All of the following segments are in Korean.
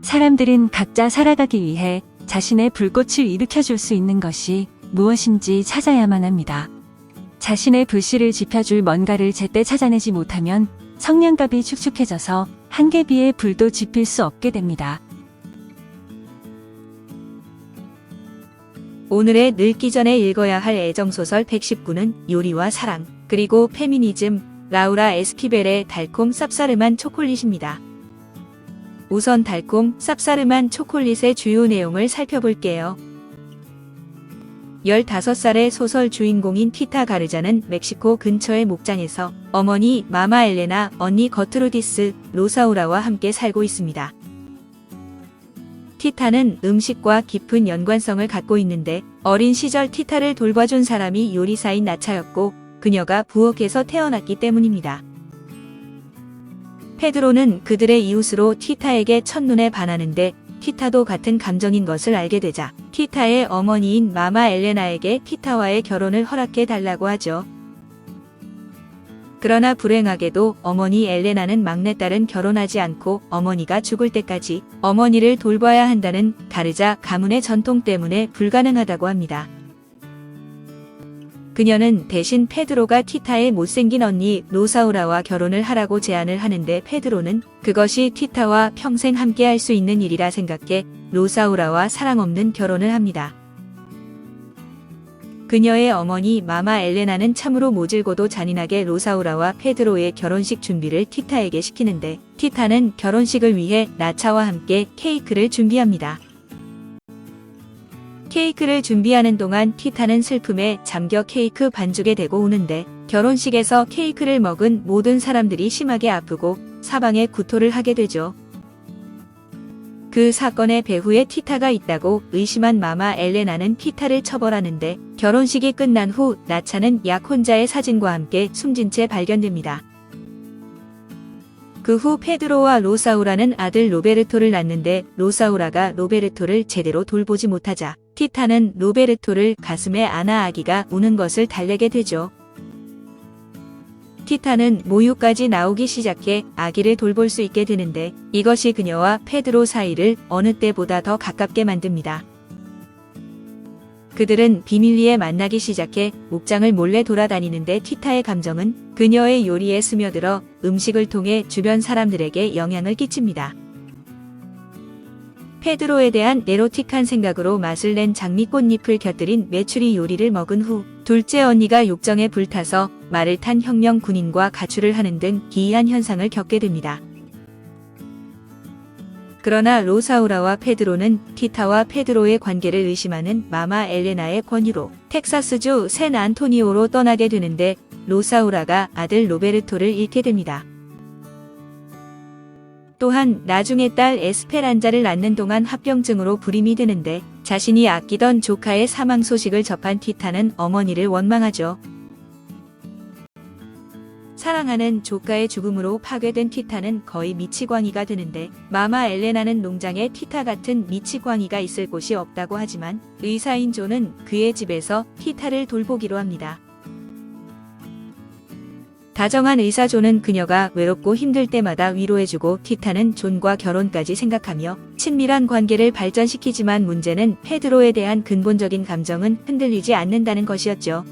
사람들은 각자 살아가기 위해 자신의 불꽃을 일으켜줄 수 있는 것이 무엇인지 찾아야만 합니다. 자신의 불씨를 지펴줄 뭔가를 제때 찾아내지 못하면 성냥갑이 축축해져서 한개비의 불도 지필 수 없게 됩니다. 오늘의 늙기 전에 읽어야 할 애정소설 119는 요리와 사랑, 그리고 페미니즘, 라우라 에스피벨의 달콤 쌉싸름한 초콜릿입니다. 우선 달콤 쌉싸름한 초콜릿의 주요 내용을 살펴볼게요. 15살의 소설 주인공인 티타 가르자는 멕시코 근처의 목장에서 어머니 마마 엘레나, 언니 거트루디스, 로사우라와 함께 살고 있습니다. 티타는 음식과 깊은 연관성을 갖고 있는데 어린 시절 티타를 돌봐준 사람이 요리사인 나차였고 그녀가 부엌에서 태어났기 때문입니다. 페드로는 그들의 이웃으로 티타에게 첫눈에 반하는데 티타도 같은 감정인 것을 알게 되자 티타의 어머니인 마마 엘레나에게 티타와의 결혼을 허락해 달라고 하죠. 그러나 불행하게도 어머니 엘레나는 막내딸은 결혼하지 않고 어머니가 죽을 때까지 어머니를 돌봐야 한다는 가르자 가문의 전통 때문에 불가능하다고 합니다. 그녀는 대신 페드로가 티타의 못생긴 언니 로사우라와 결혼을 하라고 제안을 하는데 페드로는 그것이 티타와 평생 함께할 수 있는 일이라 생각해 로사우라와 사랑 없는 결혼을 합니다. 그녀의 어머니 마마 엘레나는 참으로 모질고도 잔인하게 로사우라와 페드로의 결혼식 준비를 티타에게 시키는데 티타는 결혼식을 위해 나차와 함께 케이크를 준비합니다. 케이크를 준비하는 동안 티타는 슬픔에 잠겨 케이크 반죽에 대고 우는데 결혼식에서 케이크를 먹은 모든 사람들이 심하게 아프고 사방에 구토를 하게 되죠. 그 사건의 배후에 티타가 있다고 의심한 마마 엘레나는 티타를 처벌하는데 결혼식이 끝난 후 나차는 약 혼자의 사진과 함께 숨진 채 발견됩니다. 그 후 페드로와 로사우라는 아들 로베르토를 낳는데 로사우라가 로베르토를 제대로 돌보지 못하자 티타는 로베르토를 가슴에 안아 아기가 우는 것을 달래게 되죠. 티타는 모유까지 나오기 시작해 아기를 돌볼 수 있게 되는데 이것이 그녀와 페드로 사이를 어느 때보다 더 가깝게 만듭니다. 그들은 비밀리에 만나기 시작해 목장을 몰래 돌아다니는데 티타의 감정은 그녀의 요리에 스며들어 음식을 통해 주변 사람들에게 영향을 끼칩니다. 페드로에 대한 에로틱한 생각으로 맛을 낸 장미꽃잎을 곁들인 메추리 요리를 먹은 후 둘째 언니가 욕정에 불타서 말을 탄 혁명 군인과 가출을 하는 등 기이한 현상을 겪게 됩니다. 그러나 로사우라와 페드로는 티타와 페드로의 관계를 의심하는 마마 엘레나의 권유로 텍사스주 샌 안토니오로 떠나게 되는데 로사우라가 아들 로베르토를 잃게 됩니다. 또한 나중에 딸 에스페란자를 낳는 동안 합병증으로 불임이 드는데 자신이 아끼던 조카의 사망 소식을 접한 티타는 어머니를 원망하죠. 사랑하는 조카의 죽음으로 파괴된 티타는 거의 미치광이가 되는데 마마 엘레나는 농장에 티타 같은 미치광이가 있을 곳이 없다고 하지만 의사인 존은 그의 집에서 티타를 돌보기로 합니다. 다정한 의사 존은 그녀가 외롭고 힘들 때마다 위로해주고 티타는 존과 결혼까지 생각하며 친밀한 관계를 발전시키지만 문제는 페드로에 대한 근본적인 감정은 흔들리지 않는다는 것이었죠.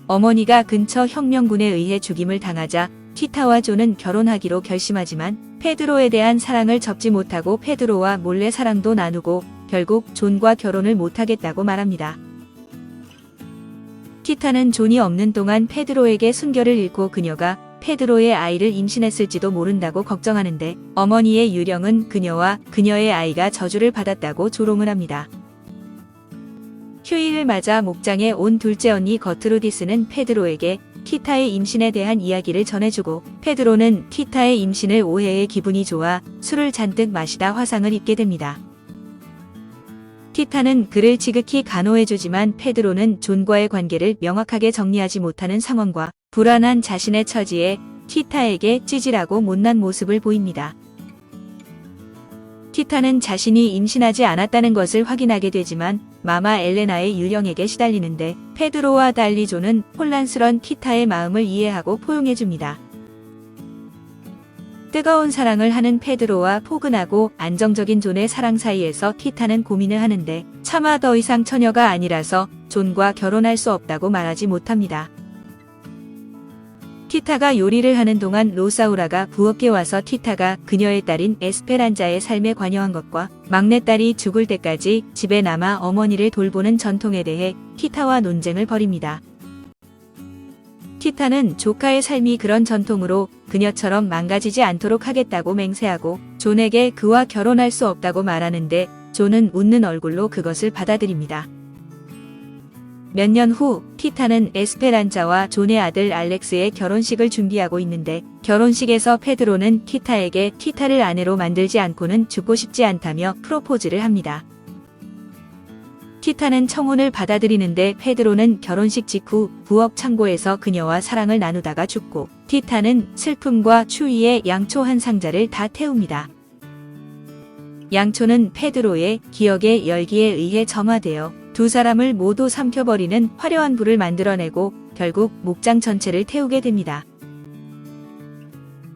어머니가 근처 혁명군에 의해 죽임을 당하자 티타와 존은 결혼하기로 결심하지만 페드로에 대한 사랑을 접지 못하고 페드로와 몰래 사랑도 나누고 결국 존과 결혼을 못하겠다고 말합니다. 티타는 존이 없는 동안 페드로에게 순결을 잃고 그녀가 페드로의 아이를 임신했을지도 모른다고 걱정하는데 어머니의 유령은 그녀와 그녀의 아이가 저주를 받았다고 조롱을 합니다. 휴일을 맞아 목장에 온 둘째 언니 거트루디스는 페드로에게 티타의 임신에 대한 이야기를 전해주고 페드로는 티타의 임신을 오해해 기분이 좋아 술을 잔뜩 마시다 화상을 입게 됩니다. 티타는 그를 지극히 간호해주지만 페드로는 존과의 관계를 명확하게 정리하지 못하는 상황과 불안한 자신의 처지에 티타에게 찌질하고 못난 모습을 보입니다. 티타는 자신이 임신하지 않았다는 것을 확인하게 되지만 마마 엘레나의 유령에게 시달리는데 페드로와 달리 존은 혼란스런 티타의 마음을 이해하고 포용해줍니다. 뜨거운 사랑을 하는 페드로와 포근하고 안정적인 존의 사랑 사이에서 티타는 고민을 하는데 차마 더 이상 처녀가 아니라서 존과 결혼할 수 없다고 말하지 못합니다. 티타가 요리를 하는 동안 로사우라가 부엌에 와서 티타가 그녀의 딸인 에스페란자의 삶에 관여한 것과 막내딸이 죽을 때까지 집에 남아 어머니를 돌보는 전통에 대해 티타와 논쟁을 벌입니다. 티타는 조카의 삶이 그런 전통으로 그녀처럼 망가지지 않도록 하겠다고 맹세하고 존에게 그와 결혼할 수 없다고 말하는데 존은 웃는 얼굴로 그것을 받아들입니다. 몇 년 후 티타는 에스페란자와 존의 아들 알렉스의 결혼식을 준비하고 있는데 결혼식에서 페드로는 티타에게 티타를 아내로 만들지 않고는 죽고 싶지 않다며 프로포즈를 합니다. 티타는 청혼을 받아들이는데 페드로는 결혼식 직후 부엌 창고에서 그녀와 사랑을 나누다가 죽고 티타는 슬픔과 추위에 양초 한 상자를 다 태웁니다. 양초는 페드로의 기억의 열기에 의해 점화되어 두 사람을 모두 삼켜버리는 화려한 불을 만들어내고 결국 목장 전체를 태우게 됩니다.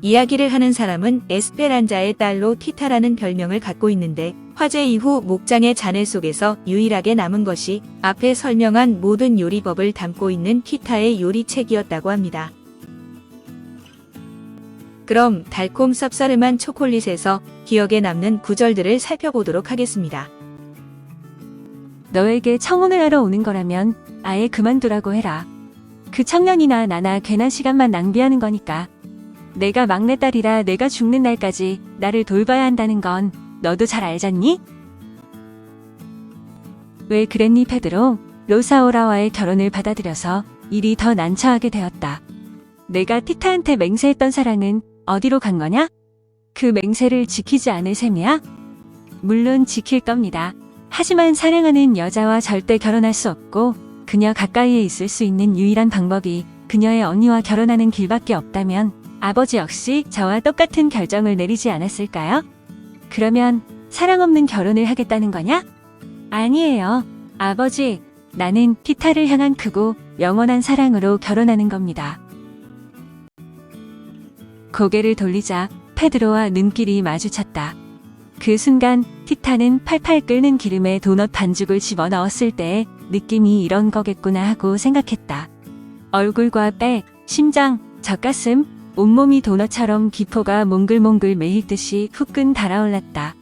이야기를 하는 사람은 에스페란자의 딸로 티타라는 별명을 갖고 있는데 화재 이후 목장의 잔해 속에서 유일하게 남은 것이 앞에 설명한 모든 요리법을 담고 있는 티타의 요리책이었다고 합니다. 그럼 달콤 쌉싸름한 초콜릿에서 기억에 남는 구절들을 살펴보도록 하겠습니다. 너에게 청혼을 하러 오는 거라면 아예 그만두라고 해라. 그 청년이나 나나 괜한 시간만 낭비하는 거니까. 내가 막내딸이라 내가 죽는 날까지 나를 돌봐야 한다는 건 너도 잘 알잖니? 왜 그랬니 페드로? 로사오라와의 결혼을 받아들여서 일이 더 난처하게 되었다. 내가 티타한테 맹세했던 사랑은 어디로 간 거냐? 그 맹세를 지키지 않을 셈이야? 물론 지킬 겁니다. 하지만 사랑하는 여자와 절대 결혼할 수 없고 그녀 가까이에 있을 수 있는 유일한 방법이 그녀의 언니와 결혼하는 길밖에 없다면 아버지 역시 저와 똑같은 결정을 내리지 않았을까요? 그러면 사랑 없는 결혼을 하겠다는 거냐? 아니에요. 아버지, 나는 티타를 향한 크고 영원한 사랑으로 결혼하는 겁니다. 고개를 돌리자 페드로와 눈길이 마주쳤다. 그 순간 티타는 팔팔 끓는 기름에 도넛 반죽을 집어넣었을 때의 느낌이 이런 거겠구나 하고 생각했다. 얼굴과 배, 심장, 젖가슴, 온몸이 도넛처럼 기포가 몽글몽글 메이듯이 후끈 달아올랐다.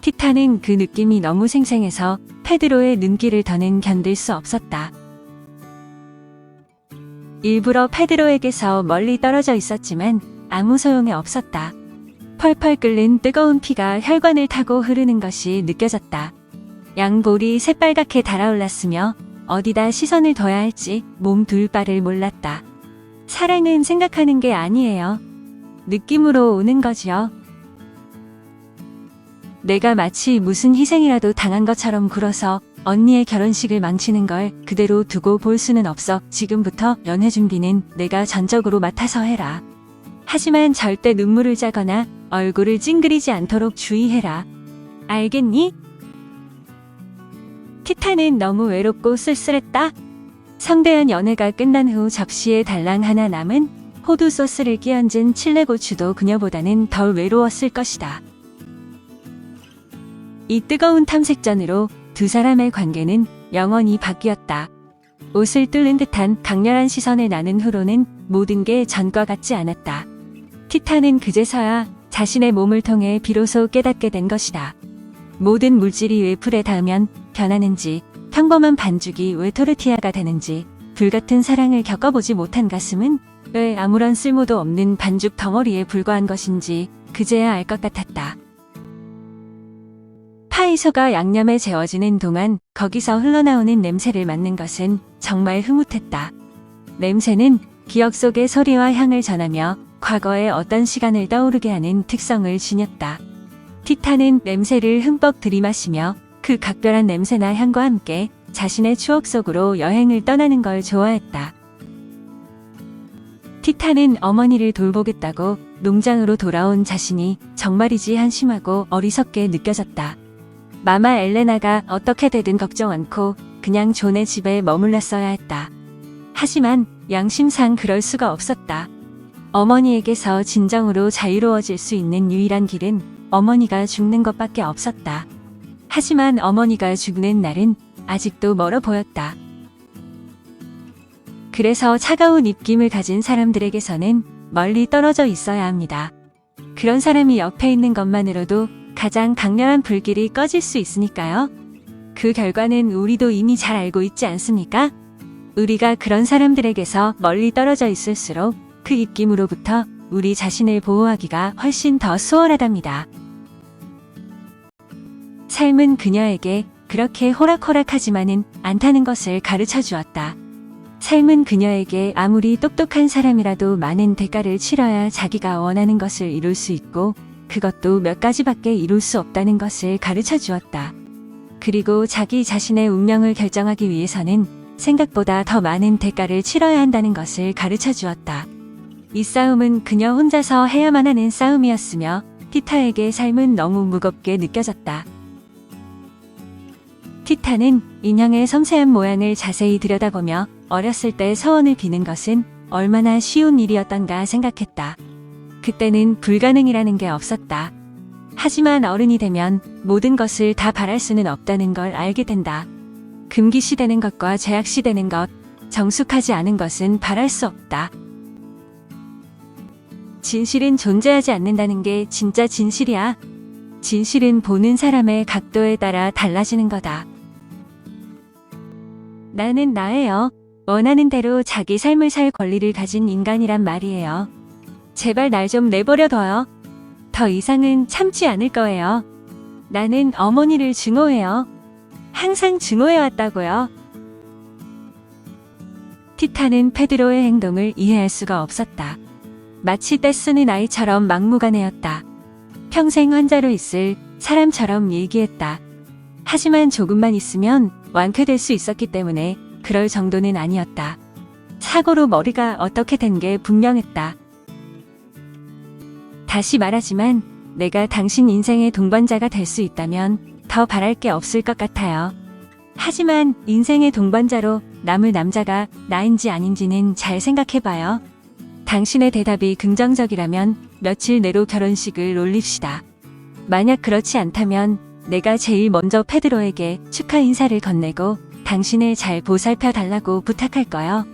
티타는 그 느낌이 너무 생생해서 페드로의 눈길을 더는 견딜 수 없었다. 일부러 페드로에게서 멀리 떨어져 있었지만 아무 소용이 없었다. 펄펄 끓는 뜨거운 피가 혈관을 타고 흐르는 것이 느껴졌다. 양볼이 새빨갛게 달아올랐으며 어디다 시선을 둬야 할지 몸 둘 바를 몰랐다. 사랑은 생각하는 게 아니에요. 느낌으로 오는 거지요. 내가 마치 무슨 희생이라도 당한 것처럼 굴어서 언니의 결혼식을 망치는 걸 그대로 두고 볼 수는 없어. 지금부터 연애 준비는 내가 전적으로 맡아서 해라. 하지만 절대 눈물을 짜거나 얼굴을 찡그리지 않도록 주의해라. 알겠니? 티타는 너무 외롭고 쓸쓸했다. 성대한 연애가 끝난 후 접시에 달랑 하나 남은 호두 소스를 끼얹은 칠레고추도 그녀보다는 덜 외로웠을 것이다. 이 뜨거운 탐색전으로 두 사람의 관계는 영원히 바뀌었다. 옷을 뚫는 듯한 강렬한 시선을 나눈 후로는 모든 게 전과 같지 않았다. 티타는 그제서야 자신의 몸을 통해 비로소 깨닫게 된 것이다. 모든 물질이 왜 풀에 닿으면 변하는지, 평범한 반죽이 왜 토르티아가 되는지, 불같은 사랑을 겪어보지 못한 가슴은 왜 아무런 쓸모도 없는 반죽 덩어리에 불과한 것인지 그제야 알 것 같았다. 파이소가 양념에 재워지는 동안 거기서 흘러나오는 냄새를 맡는 것은 정말 흐뭇했다. 냄새는 기억 속의 소리와 향을 전하며 과거의 어떤 시간을 떠오르게 하는 특성을 지녔다. 티타는 냄새를 흠뻑 들이마시며 그 각별한 냄새나 향과 함께 자신의 추억 속으로 여행을 떠나는 걸 좋아했다. 티타는 어머니를 돌보겠다고 농장으로 돌아온 자신이 정말이지 한심하고 어리석게 느껴졌다. 마마 엘레나가 어떻게 되든 걱정 않고 그냥 존의 집에 머물렀어야 했다. 하지만 양심상 그럴 수가 없었다. 어머니에게서 진정으로 자유로워질 수 있는 유일한 길은 어머니가 죽는 것밖에 없었다. 하지만 어머니가 죽는 날은 아직도 멀어 보였다. 그래서 차가운 입김을 가진 사람들에게서는 멀리 떨어져 있어야 합니다. 그런 사람이 옆에 있는 것만으로도 가장 강렬한 불길이 꺼질 수 있으니까요. 그 결과는 우리도 이미 잘 알고 있지 않습니까? 우리가 그런 사람들에게서 멀리 떨어져 있을수록 그 입김으로부터 우리 자신을 보호하기가 훨씬 더 수월하답니다. 삶은 그녀에게 그렇게 호락호락하지만은 않다는 것을 가르쳐 주었다. 삶은 그녀에게 아무리 똑똑한 사람이라도 많은 대가를 치러야 자기가 원하는 것을 이룰 수 있고 그것도 몇 가지밖에 이룰 수 없다는 것을 가르쳐 주었다. 그리고 자기 자신의 운명을 결정하기 위해서는 생각보다 더 많은 대가를 치러야 한다는 것을 가르쳐 주었다. 이 싸움은 그녀 혼자서 해야만 하는 싸움이었으며 티타에게 삶은 너무 무겁게 느껴졌다. 티타는 인형의 섬세한 모양을 자세히 들여다보며 어렸을 때 서원을 비는 것은 얼마나 쉬운 일이었던가 생각했다. 그때는 불가능이라는 게 없었다. 하지만 어른이 되면 모든 것을 다 바랄 수는 없다는 걸 알게 된다. 금기시되는 것과 죄악시되는 것, 정숙하지 않은 것은 바랄 수 없다. 진실은 존재하지 않는다는 게 진짜 진실이야. 진실은 보는 사람의 각도에 따라 달라지는 거다. 나는 나예요. 원하는 대로 자기 삶을 살 권리를 가진 인간이란 말이에요. 제발 날 좀 내버려둬요. 더 이상은 참지 않을 거예요. 나는 어머니를 증오해요. 항상 증오해왔다고요. 티타는 페드로의 행동을 이해할 수가 없었다. 마치 떼쓰는 아이처럼 막무가내였다. 평생 환자로 있을 사람처럼 얘기했다. 하지만 조금만 있으면 완쾌될 수 있었기 때문에 그럴 정도는 아니었다. 사고로 머리가 어떻게 된 게 분명했다. 다시 말하지만 내가 당신 인생의 동반자가 될 수 있다면 더 바랄 게 없을 것 같아요. 하지만 인생의 동반자로 남을 남자가 나인지 아닌지는 잘 생각해봐요. 당신의 대답이 긍정적이라면 며칠 내로 결혼식을 올립시다. 만약 그렇지 않다면 내가 제일 먼저 페드로에게 축하 인사를 건네고 당신을 잘 보살펴 달라고 부탁할 거요.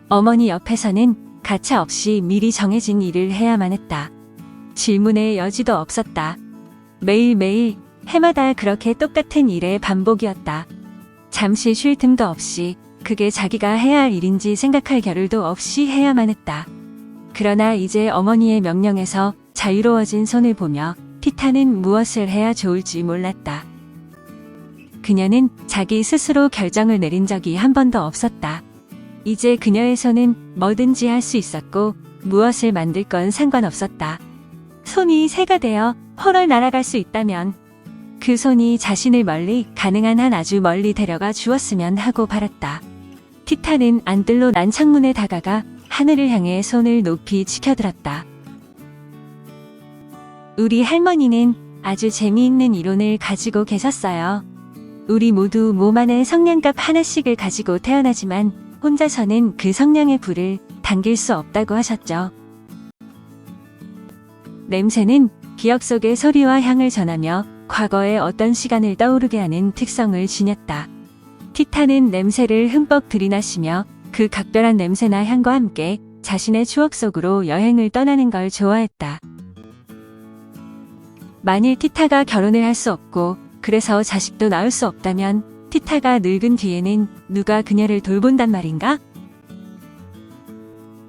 어머니 옆에서는 가차 없이 미리 정해진 일을 해야만 했다. 질문의 여지도 없었다. 매일매일 해마다 그렇게 똑같은 일의 반복이었다. 잠시 쉴 틈도 없이 그게 자기가 해야 할 일인지 생각할 겨를도 없이 해야만 했다. 그러나 이제 어머니의 명령에서 자유로워진 손을 보며 티타는 무엇을 해야 좋을지 몰랐다. 그녀는 자기 스스로 결정을 내린 적이 한 번도 없었다. 이제 그녀의 손은 뭐든지 할 수 있었고 무엇을 만들 건 상관없었다. 손이 새가 되어 헐헐 날아갈 수 있다면 그 손이 자신을 멀리 가능한 한 아주 멀리 데려가 주었으면 하고 바랐다. 티타는 안뜰로 난 창문에 다가가 하늘을 향해 손을 높이 치켜들었다. 우리 할머니는 아주 재미있는 이론을 가지고 계셨어요. 우리 모두 몸 안에 성냥갑 하나씩을 가지고 태어나지만 혼자서는 그 성냥의 불을 당길 수 없다고 하셨죠. 냄새는 기억 속의 소리와 향을 전하며 과거의 어떤 시간을 떠오르게 하는 특성을 지녔다. 티타는 냄새를 흠뻑 들이마시며 그 각별한 냄새나 향과 함께 자신의 추억 속으로 여행을 떠나는 걸 좋아했다. 만일 티타가 결혼을 할 수 없고 그래서 자식도 낳을 수 없다면 티타가 늙은 뒤에는 누가 그녀를 돌본단 말인가?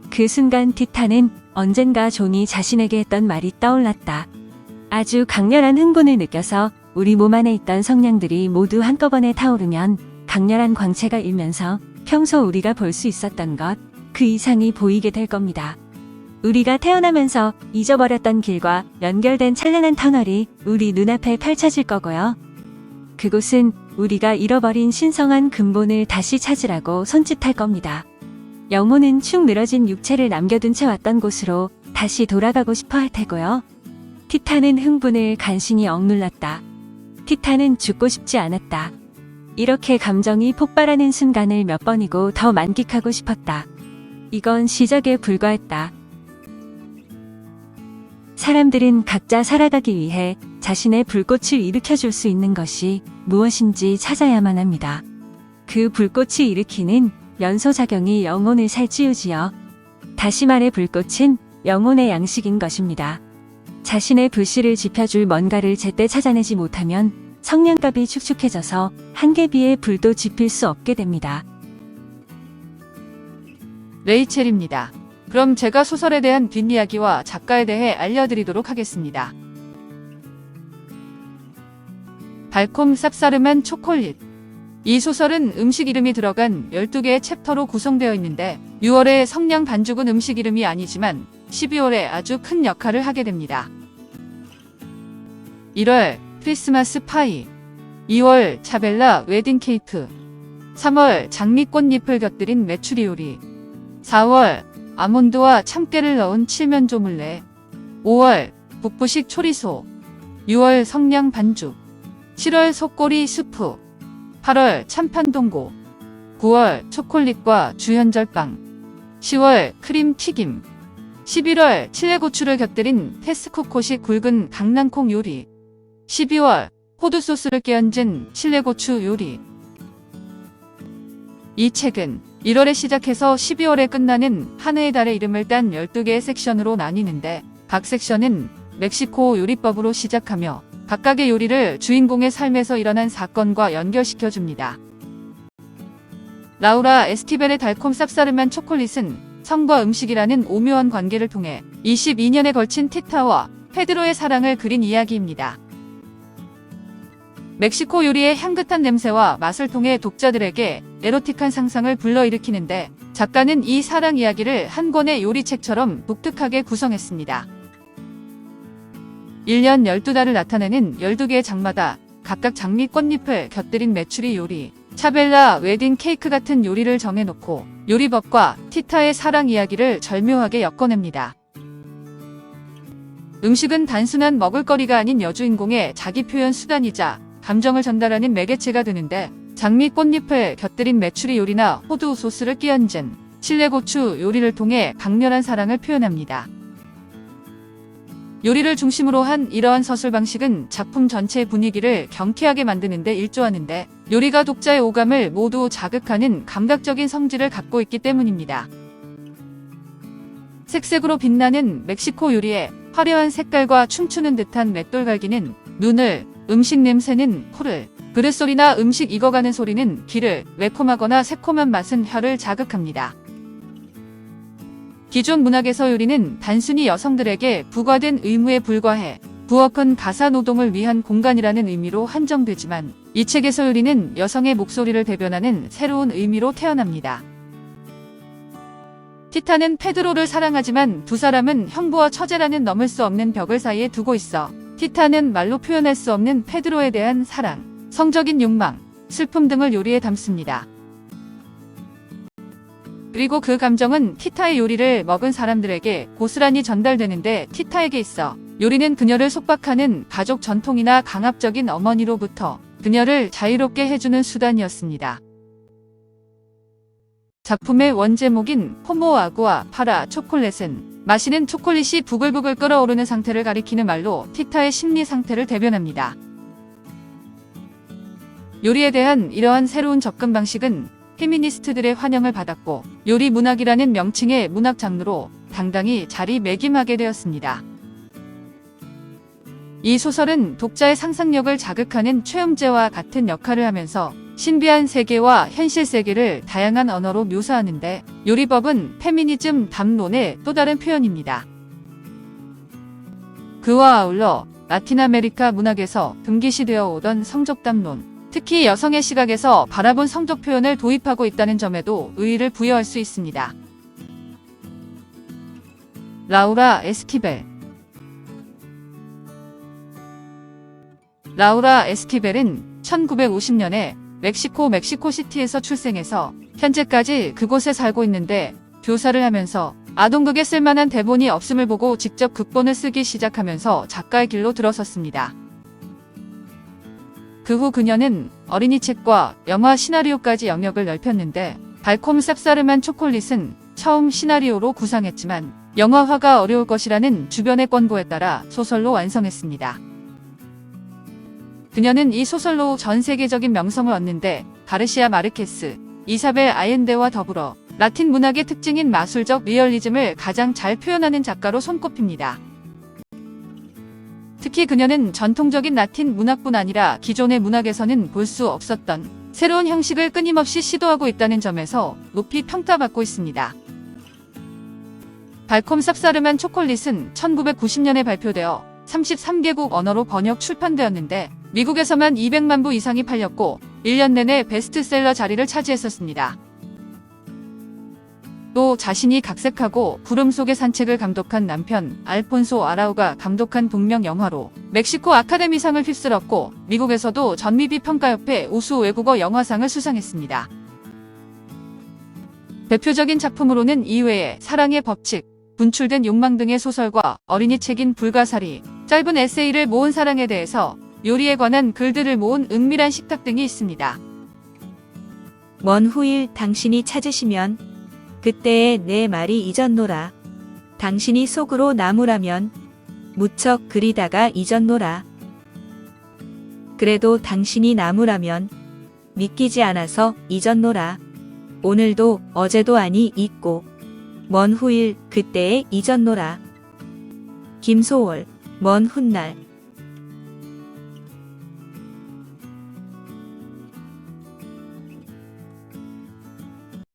그 순간 티타는 언젠가 존이 자신에게 했던 말이 떠올랐다. 아주 강렬한 흥분을 느껴서 우리 몸 안에 있던 성냥들이 모두 한꺼번에 타오르면 강렬한 광채가 일면서 평소 우리가 볼 수 있었던 것, 그 이상이 보이게 될 겁니다. 우리가 태어나면서 잊어버렸던 길과 연결된 찬란한 터널이 우리 눈앞에 펼쳐질 거고요. 그곳은 우리가 잃어버린 신성한 근본을 다시 찾으라고 손짓할 겁니다. 영혼은 축 늘어진 육체를 남겨둔 채 왔던 곳으로 다시 돌아가고 싶어 할 테고요. 티타는 흥분을 간신히 억눌렀다. 티타는 죽고 싶지 않았다. 이렇게 감정이 폭발하는 순간을 몇 번이고 더 만끽하고 싶었다. 이건 시작에 불과했다. 사람들은 각자 살아가기 위해 자신의 불꽃을 일으켜줄 수 있는 것이 무엇인지 찾아야만 합니다. 그 불꽃이 일으키는 연소작용이 영혼을 살찌우지요. 다시 말해 불꽃은 영혼의 양식인 것입니다. 자신의 불씨를 지펴줄 뭔가를 제때 찾아내지 못하면 성냥갑이 축축해져서 한계비에 불도 지필 수 없게 됩니다. 레이첼입니다. 그럼 제가 소설에 대한 뒷이야기와 작가에 대해 알려드리도록 하겠습니다. 달콤 쌉싸름한 초콜릿. 이 소설은 음식 이름이 들어간 12개의 챕터로 구성되어 있는데 6월의 성냥 반죽은 음식 이름이 아니지만 12월에 아주 큰 역할을 하게 됩니다. 1월 크리스마스 파이, 2월 차벨라 웨딩 케이크, 3월 장미꽃잎을 곁들인 메추리 요리, 4월 아몬드와 참깨를 넣은 칠면 조물래, 5월 북부식 초리소, 6월 성냥 반죽, 7월 속꼬리 수프, 8월 참판동고, 9월 초콜릿과 주현절빵, 10월 크림 튀김, 11월 칠레고추를 곁들인 테스코코식 굵은 강낭콩 요리, 12월 호두소스를 끼얹은 칠레고추 요리. 이 책은 1월에 시작해서 12월에 끝나는 한 해의 달의 이름을 딴 12개의 섹션으로 나뉘는데 각 섹션은 멕시코 요리법으로 시작하며 각각의 요리를 주인공의 삶에서 일어난 사건과 연결시켜줍니다. 라우라 에스티벨의 달콤 쌉싸름한 초콜릿은 성과 음식이라는 오묘한 관계를 통해 22년에 걸친 티타와 페드로의 사랑을 그린 이야기입니다. 멕시코 요리의 향긋한 냄새와 맛을 통해 독자들에게 에로틱한 상상을 불러일으키는데 작가는 이 사랑 이야기를 한 권의 요리책처럼 독특하게 구성했습니다. 1년 12달을 나타내는 12개의 장마다 각각 장미 꽃잎을 곁들인 메추리 요리, 차벨라 웨딩 케이크 같은 요리를 정해놓고 요리법과 티타의 사랑 이야기를 절묘하게 엮어냅니다. 음식은 단순한 먹을거리가 아닌 여주인공의 자기 표현 수단이자 감정을 전달하는 매개체가 되는데 장미 꽃잎을 곁들인 메추리 요리나 호두 소스를 끼얹은 칠레고추 요리를 통해 강렬한 사랑을 표현합니다. 요리를 중심으로 한 이러한 서술 방식은 작품 전체의 분위기를 경쾌하게 만드는 데 일조하는데 요리가 독자의 오감을 모두 자극하는 감각적인 성질을 갖고 있기 때문입니다. 색색으로 빛나는 멕시코 요리의 화려한 색깔과 춤추는 듯한 맷돌갈기는 눈을, 음식 냄새는 코를, 그릇소리나 음식 익어가는 소리는 귀를, 매콤하거나 새콤한 맛은 혀를 자극합니다. 기존 문학에서 요리는 단순히 여성들에게 부과된 의무에 불과해 부엌은 가사 노동을 위한 공간이라는 의미로 한정되지만 이 책에서 요리는 여성의 목소리를 대변하는 새로운 의미로 태어납니다. 티타는 페드로를 사랑하지만 두 사람은 형부와 처제라는 넘을 수 없는 벽을 사이에 두고 있어 티타는 말로 표현할 수 없는 페드로에 대한 사랑, 성적인 욕망, 슬픔 등을 요리에 담습니다. 그리고 그 감정은 티타의 요리를 먹은 사람들에게 고스란히 전달되는데 티타에게 있어 요리는 그녀를 속박하는 가족 전통이나 강압적인 어머니로부터 그녀를 자유롭게 해주는 수단이었습니다. 작품의 원제목인 호모 아구아 파라 초콜릿은 마시는 초콜릿이 부글부글 끓어오르는 상태를 가리키는 말로 티타의 심리 상태를 대변합니다. 요리에 대한 이러한 새로운 접근 방식은 페미니스트들의 환영을 받았고 요리 문학이라는 명칭의 문학 장르로 당당히 자리매김하게 되었습니다. 이 소설은 독자의 상상력을 자극하는 최음제와 같은 역할을 하면서 신비한 세계와 현실 세계를 다양한 언어로 묘사하는데 요리법은 페미니즘 담론의 또 다른 표현입니다. 그와 아울러 라틴 아메리카 문학에서 금기시되어 오던 성적 담론, 특히 여성의 시각에서 바라본 성적 표현을 도입하고 있다는 점에도 의의를 부여할 수 있습니다. 라우라 에스키벨. 라우라 에스키벨은 1950년에 멕시코시티에서 출생해서 현재까지 그곳에 살고 있는데 교사를 하면서 아동극에 쓸만한 대본이 없음을 보고 직접 극본을 쓰기 시작하면서 작가의 길로 들어섰습니다. 그 후 그녀는 어린이 책과 영화 시나리오까지 영역을 넓혔는데 달콤 쌉싸름한 초콜릿은 처음 시나리오로 구상했지만 영화화가 어려울 것이라는 주변의 권고에 따라 소설로 완성했습니다. 그녀는 이 소설로 전 세계적인 명성을 얻는데 가르시아 마르케스, 이사벨 아옌데와 더불어 라틴 문학의 특징인 마술적 리얼리즘을 가장 잘 표현하는 작가로 손꼽힙니다. 특히 그녀는 전통적인 라틴 문학뿐 아니라 기존의 문학에서는 볼 수 없었던 새로운 형식을 끊임없이 시도하고 있다는 점에서 높이 평가받고 있습니다. 달콤 쌉싸름한 초콜릿은 1990년에 발표되어 33개국 언어로 번역 출판되었는데 미국에서만 200만 부 이상이 팔렸고 1년 내내 베스트셀러 자리를 차지했었습니다. 또 자신이 각색하고 구름 속의 산책을 감독한 남편 알폰소 아라우가 감독한 동명 영화로 멕시코 아카데미상을 휩쓸었고 미국에서도 전미비 평가협회 우수 외국어 영화상을 수상했습니다. 대표적인 작품으로는 이외에 사랑의 법칙, 분출된 욕망 등의 소설과 어린이 책인 불가사리, 짧은 에세이를 모은 사랑에 대해서 요리에 관한 글들을 모은 은밀한 식탁 등이 있습니다. 먼 후일 당신이 찾으시면 그때의 내 말이 잊었노라. 당신이 속으로 나무라면 무척 그리다가 잊었노라. 그래도 당신이 나무라면 믿기지 않아서 잊었노라. 오늘도 어제도 아니 잊고 먼 후일 그때에 잊었노라. 김소월, 먼 훗날.